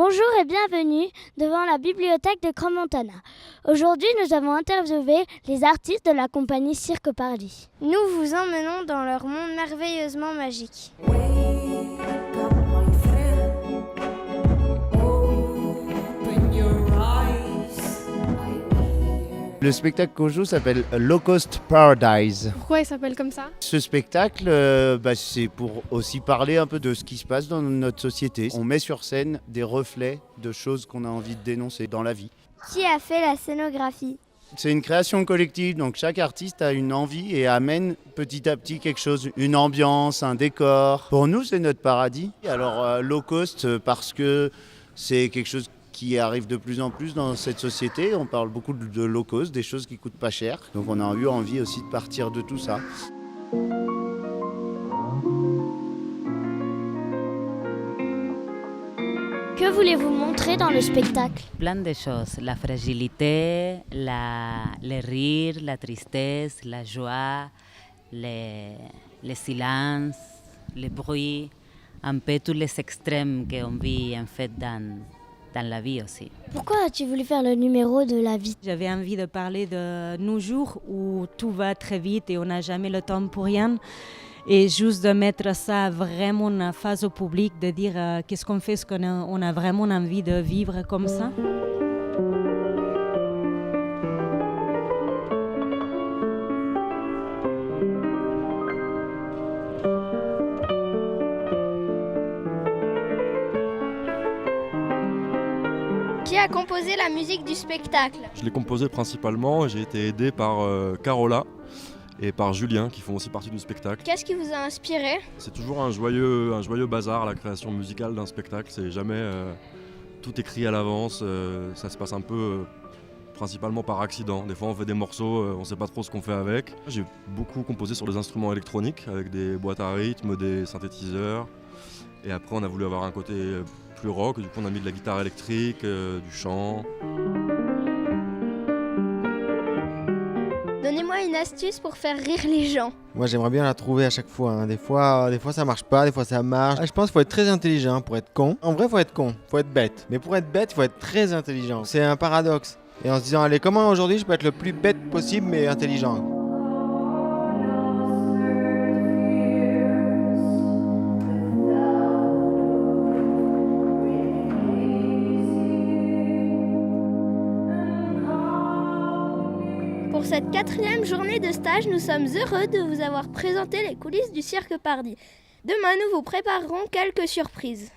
Bonjour et bienvenue devant la bibliothèque de Crans-Montana. Aujourd'hui, nous avons interviewé les artistes de la compagnie Cirque Pardi. Nous vous emmenons dans leur monde merveilleusement magique. Le spectacle qu'on joue s'appelle Low Cost Paradise. Pourquoi il s'appelle comme ça? Ce spectacle, c'est pour aussi parler un peu de ce qui se passe dans notre société. On met sur scène des reflets de choses qu'on a envie de dénoncer dans la vie. Qui a fait la scénographie? C'est une création collective, donc chaque artiste a une envie et amène petit à petit quelque chose, une ambiance, un décor. Pour nous, c'est notre paradis. Alors low cost parce que c'est quelque chose qui arrive de plus en plus dans cette société. On parle beaucoup de low cost, des choses qui coûtent pas cher. Donc on a eu envie aussi de partir de tout ça. Que voulez-vous montrer dans le spectacle? Plein de choses, la fragilité, le rire, la tristesse, la joie, le silence, le bruit, un peu tous les extrêmes qu'on vit en fait dans la vie aussi. Pourquoi as-tu voulu faire le numéro de la vie? J'avais envie de parler de nos jours où tout va très vite et on n'a jamais le temps pour rien. Et juste de mettre ça vraiment en face au public, de dire qu'est-ce qu'on fait, ce qu'on a vraiment envie de vivre comme ça. Qui a composé la musique du spectacle? Je l'ai composé principalement et j'ai été aidé par Carola et par Julien qui font aussi partie du spectacle. Qu'est-ce qui vous a inspiré? C'est toujours un joyeux bazar, la création musicale d'un spectacle. C'est jamais tout écrit à l'avance, ça se passe un peu principalement par accident. Des fois on fait des morceaux, on ne sait pas trop ce qu'on fait avec. J'ai beaucoup composé sur des instruments électroniques avec des boîtes à rythme, des synthétiseurs. Et après on a voulu avoir un côté plus rock, du coup on a mis de la guitare électrique, du chant. Donnez-moi une astuce pour faire rire les gens. Moi j'aimerais bien la trouver à chaque fois, hein. Des fois ça marche pas, des fois ça marche. Je pense qu'il faut être très intelligent pour être con. En vrai faut être con, faut être bête. Mais pour être bête, il faut être très intelligent. C'est un paradoxe. Et en se disant allez comment aujourd'hui je peux être le plus bête possible mais intelligent. Pour cette 4e journée de stage, nous sommes heureux de vous avoir présenté les coulisses du Cirque Pardi. Demain, nous vous préparerons quelques surprises.